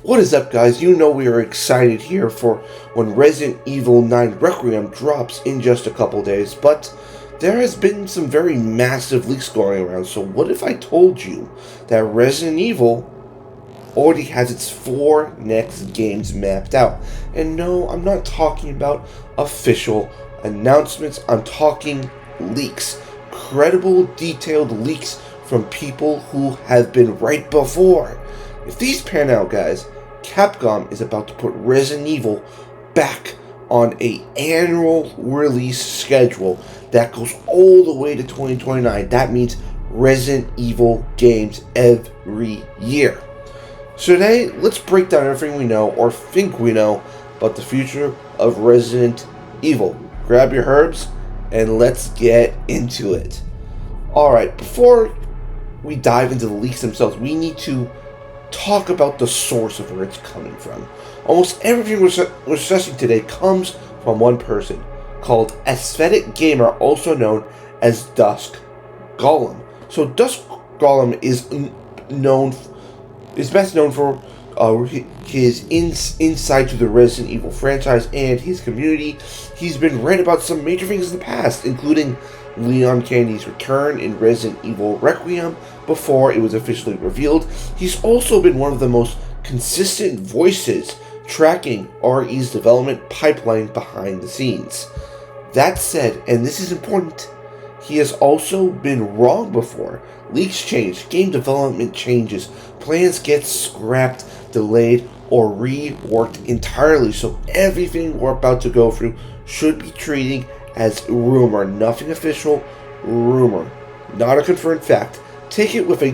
What is up, guys? You know we are excited here for when Resident Evil 9 Requiem drops in just a couple days, but there has been some very massive leaks going around, so what if I told you that Resident Evil already has its 4 next games mapped out? And no, I'm not talking about official announcements, I'm talking leaks. Credible, detailed leaks from people who have been right before. If these pan out, guys, Capcom is about to put Resident Evil back on an annual release schedule that goes all the way to 2029. That means Resident Evil games every year. So today, let's break down everything we know, or think we know, about the future of Resident Evil. Grab your herbs, and let's get into it. Alright, before we dive into the leaks themselves, we need to talk about the source of where it's coming from. Almost everything we're discussing today comes from one person, called AestheticGamer, also known as Dusk Golem. So Dusk Golem is best known for his insight to the Resident Evil franchise and his community. He's been right about some major things in the past, including Leon Kennedy's return in Resident Evil Requiem before it was officially revealed. He's also been one of the most consistent voices tracking RE's development pipeline behind the scenes. That said, and this is important, he has also been wrong before. Leaks change, game development changes, plans get scrapped, delayed, or reworked entirely, so everything we're about to go through should be treated as rumor. Nothing official, rumor. Not a confirmed fact. Take it with a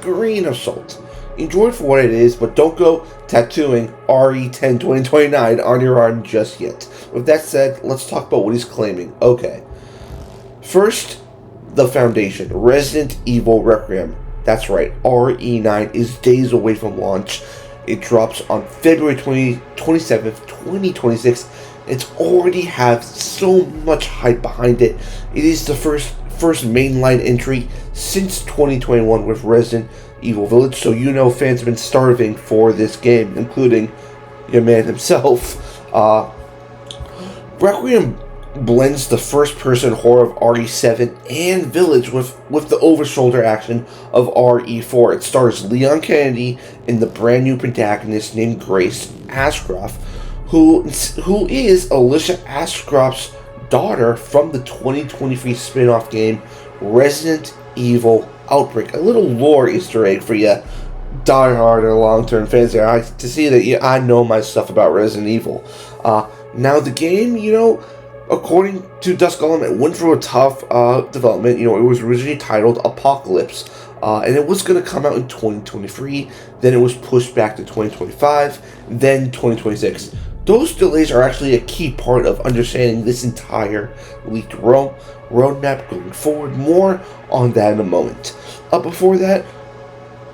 grain of salt. Enjoy it for what it is, but don't go tattooing RE10 2029 on your arm just yet. With that said, let's talk about what he's claiming. Okay. First, the foundation. Resident Evil Requiem. That's right, RE9 is days away from launch. It drops on February 27th, 2026. It's already have so much hype behind it. It is the first mainline entry since 2021 with Resident Evil Village, so you know fans have been starving for this game, including your man himself. Requiem blends the first-person horror of RE7 and Village with the over-shoulder action of RE4. It stars Leon Kennedy and the brand new protagonist named Grace Ashcroft, who is Alicia Ashcroft's daughter from the 2023 spin-off game Resident Evil Outbreak. A little lore Easter egg for you die-hard or long-term fans there. To see that I know my stuff about Resident Evil. Now the game, according to Dusk Golem, it went through a tough development. It was originally titled Apocalypse, and it was going to come out in 2023. Then it was pushed back to 2025, then 2026. Those delays are actually a key part of understanding this entire leaked roadmap going forward. More on that in a moment. Before that,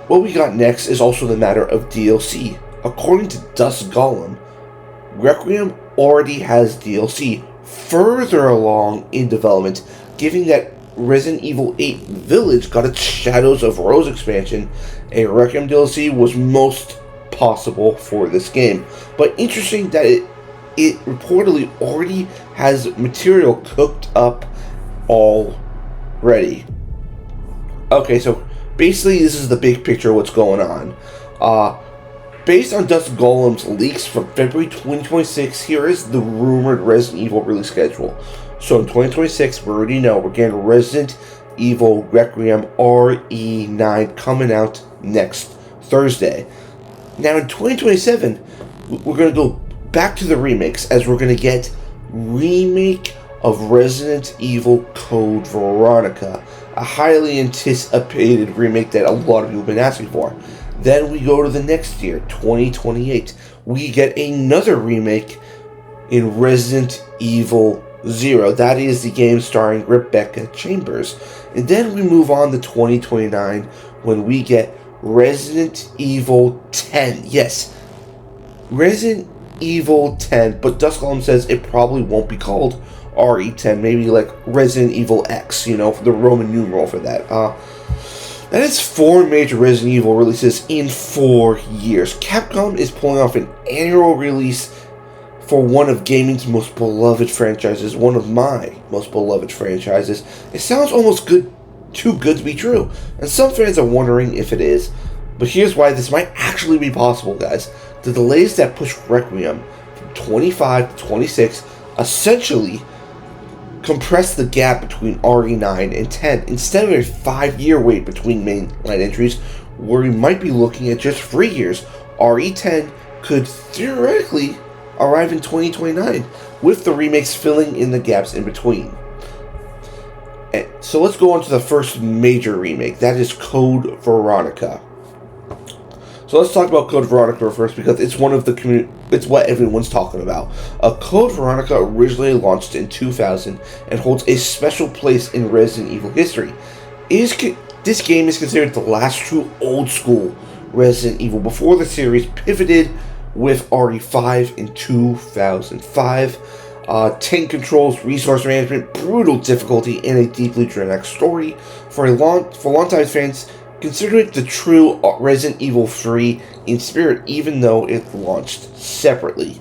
what we got next is also the matter of DLC. According to Dusk Golem, Requiem already has DLC further along in development, given that Resident Evil 8 Village got its Shadows of Rose expansion. A Requiem DLC was most possible for this game, but interesting that it reportedly already has material cooked up already. Okay, so basically this is the big picture of what's going on. Based on Dusk Golem's leaks from February 2026, here is the rumored Resident Evil release schedule. So in 2026, we already know we're getting Resident Evil Requiem RE9 coming out next Thursday. Now in 2027, we're going to go back to the remakes, as we're going to get remake of Resident Evil Code Veronica, a highly anticipated remake that a lot of people have been asking for. Then we go to the next year, 2028. We get another remake in Resident Evil 0. That is the game starring Rebecca Chambers. And then we move on to 2029 when we get Resident Evil 10. Yes, Resident Evil 10, but Dusk Golem says it probably won't be called RE10. Maybe like Resident Evil X, for the Roman numeral for that. That is 4 major Resident Evil releases in 4 years. Capcom is pulling off an annual release for one of gaming's most beloved franchises, one of my most beloved franchises. It sounds almost too good to be true, and some fans are wondering if it is. But here's why this might actually be possible, guys. The delays that push Requiem from 25 to 26 essentially compress the gap between RE9 and 10 instead of a 5-year wait between mainline entries, where we might be looking at just 3 years. RE10 could theoretically arrive in 2029, with the remakes filling in the gaps in between. So let's go on to the first major remake. That is Code Veronica. So let's talk about Code Veronica first, because it's one of the it's what everyone's talking about. Code Veronica originally launched in 2000 and holds a special place in Resident Evil history. This game is considered the last true old school Resident Evil before the series pivoted with RE5 in 2005. 10 controls, resource management, brutal difficulty, and a deeply dramatic story. For longtime fans, consider it the true Resident Evil 3 in spirit, even though it launched separately.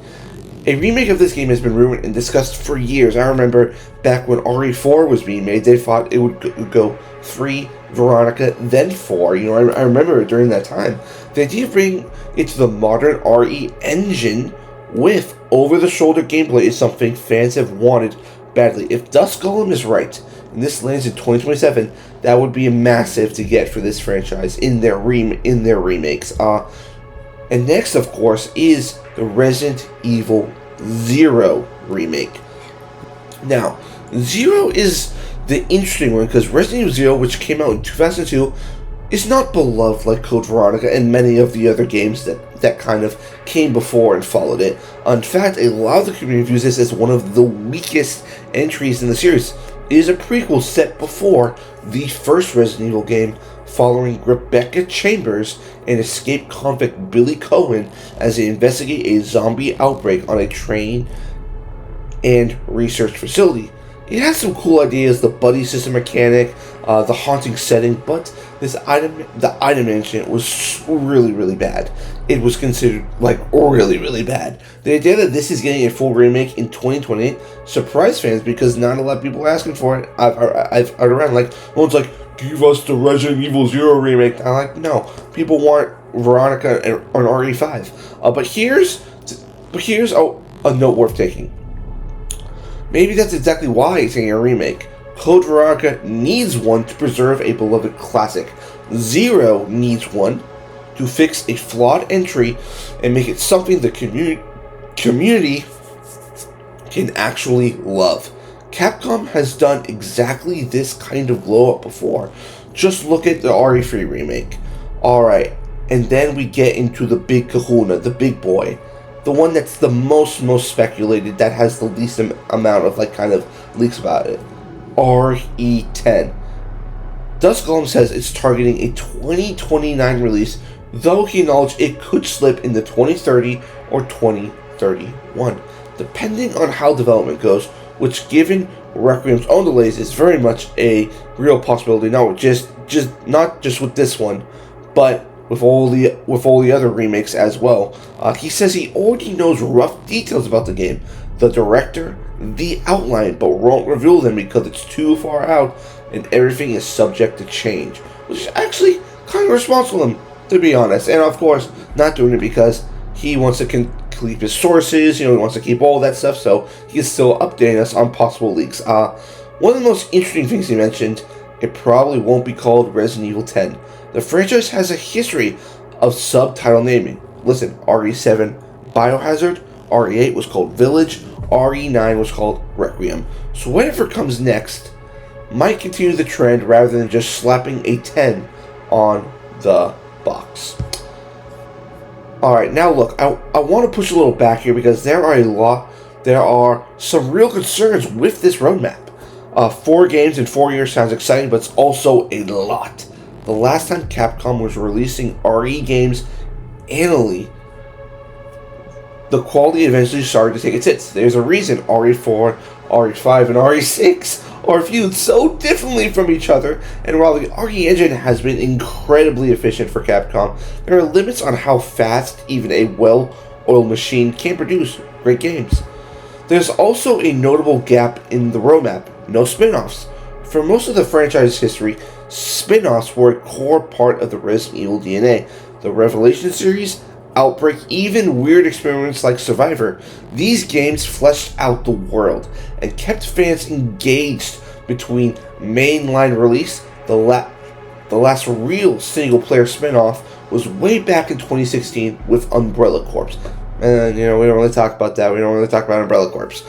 A remake of this game has been rumored and discussed for years. I remember back when RE4 was being made, they thought it would go 3, Veronica, then 4. I remember it during that time. The idea of bringing it to the modern RE engine with over-the-shoulder gameplay is something fans have wanted badly. If Dusk Golem is right, and this lands in 2027, that would be massive to get for this franchise in their remakes. And next, of course, is the Resident Evil Zero remake. Now, Zero is the interesting one because Resident Evil Zero, which came out in 2002, is not beloved like Code Veronica and many of the other games that kind of came before and followed it. In fact, a lot of the community views this as one of the weakest entries in the series. It is a prequel set before the first Resident Evil game, following Rebecca Chambers and escaped convict Billy Cohen as they investigate a zombie outbreak on a train and research facility. It has some cool ideas, the buddy system mechanic, the haunting setting, but the item management was really, really bad. It was considered really, really bad. The idea that this is getting a full remake in 2028 surprised fans because not a lot of people are asking for it. I've heard around one's like, give us the Resident Evil Zero remake. I'm like, no, people want Veronica and RE5. But here's a note worth taking. Maybe that's exactly why it's getting a remake. Code Veronica needs one to preserve a beloved classic. Zero needs one to fix a flawed entry and make it something the community can actually love. Capcom has done exactly this kind of blow up before. Just look at the RE3 remake. Alright, and then we get into the big kahuna, the big boy. The one that's the most speculated, that has the least amount of leaks about it. RE10. Dusk Golem says it's targeting a 2029 release, though he acknowledged it could slip into 2030 or 2031, depending on how development goes, which, given Requiem's own delays, is very much a real possibility. Not just with this one, but with all the other remakes as well. He says he already knows rough details about the game, the director, the outline, but won't reveal them because it's too far out and everything is subject to change, which is actually kind of responsible of him, to be honest. And of course, not doing it because he wants to keep his sources, he wants to keep all that stuff, so he's still updating us on possible leaks. One of the most interesting things he mentioned, it probably won't be called Resident Evil 10. The franchise has a history of subtitle naming. Listen, RE7 Biohazard, RE8 was called Village, RE9 was called Requiem. So whatever comes next might continue the trend rather than just slapping a 10 on the box. Alright, now look, I want to push a little back here because there are some real concerns with this roadmap. 4 games in 4 years sounds exciting, but it's also a lot. The last time Capcom was releasing RE games annually, the quality eventually started to take its hits. There's a reason RE4, RE5, and RE6 are viewed so differently from each other, and while the RE engine has been incredibly efficient for Capcom, there are limits on how fast even a well-oiled machine can produce great games. There's also a notable gap in the roadmap: no spin-offs. For most of the franchise's history, spin-offs were a core part of the Resident Evil DNA. The Revelation series, Outbreak, even weird experiments like Survivor. These games fleshed out the world and kept fans engaged between mainline release. The last real single-player spin-off was way back in 2016 with Umbrella Corps. And, we don't really talk about that. We don't really talk about Umbrella Corps.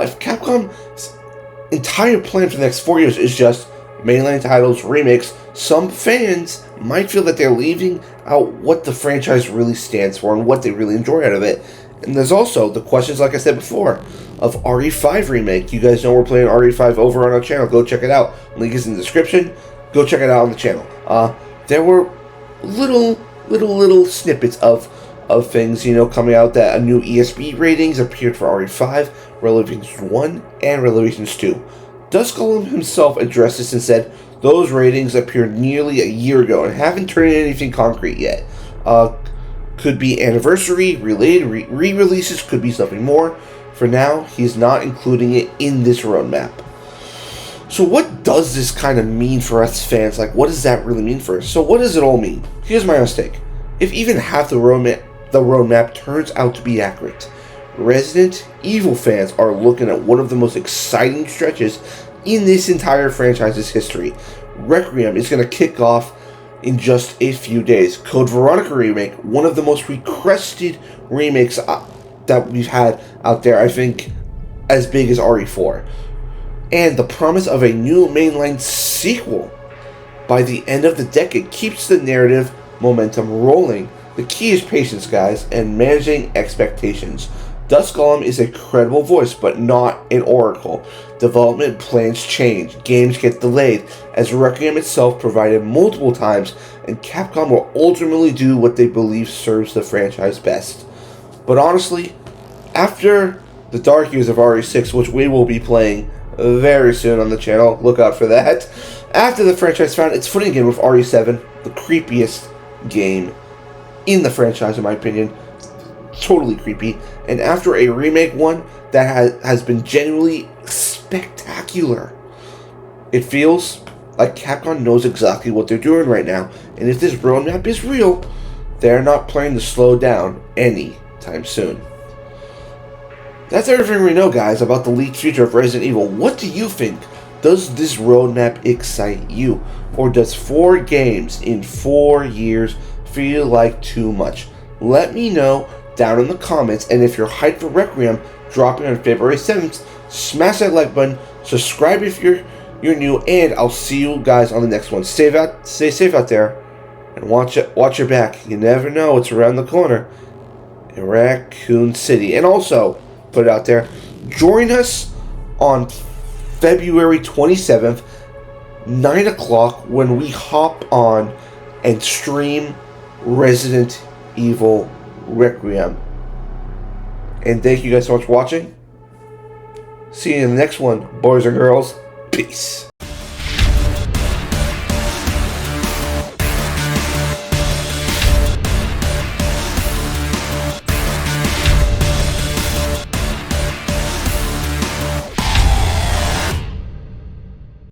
If Capcom's entire plan for the next 4 years is just mainline titles, remakes, some fans might feel that they're leaving out what the franchise really stands for and what they really enjoy out of it. And there's also the questions, like I said before, of RE5 Remake. You guys know we're playing RE5 over on our channel. Go check it out. Link is in the description. Go check it out on the channel. There were little snippets of things, coming out, that a new ESP ratings appeared for RE5, Revelations 1, and Revelations 2. Dusk Golem himself addressed this and said, those ratings appeared nearly a year ago and haven't turned into anything concrete yet. Could be anniversary, related re-releases, could be something more. For now, he's not including it in this roadmap. So what does this kind of mean for us fans? Like, what does that really mean for us? So what does it all mean? Here's my honest take. If even half the roadmap turns out to be accurate, Resident Evil fans are looking at one of the most exciting stretches in this entire franchise's history. Requiem is going to kick off in just a few days. Code Veronica Remake, one of the most requested remakes that we've had out there, I think as big as RE4. And the promise of a new mainline sequel by the end of the decade keeps the narrative momentum rolling. The key is patience, guys, and managing expectations. Dusk Golem is a credible voice, but not an oracle. Development plans change, games get delayed, as Requiem itself provided multiple times, and Capcom will ultimately do what they believe serves the franchise best. But honestly, after the dark years of RE6, which we will be playing very soon on the channel, look out for that, after the franchise found its footing again with RE7, the creepiest game in the franchise, in my opinion, totally creepy, and after a remake one that has been genuinely spectacular, it feels like Capcom knows exactly what they're doing right now, and if this roadmap is real, they're not planning to slow down anytime soon. That's everything we know, guys, about the leaked future of Resident Evil. What do you think? Does this roadmap excite you? Or does 4 games in 4 years feel like too much? Let me know down in the comments, and if you're hyped for Requiem dropping on February 7th, smash that like button, subscribe if you're new, and I'll see you guys on the next one. Stay safe out there, and watch your back. You never know what's around the corner in Raccoon City. And also, put it out there, join us on February 27th, 9 o'clock, when we hop on and stream Resident Evil Requiem. And thank you guys so much for watching. See you in the next one, boys and girls. Peace.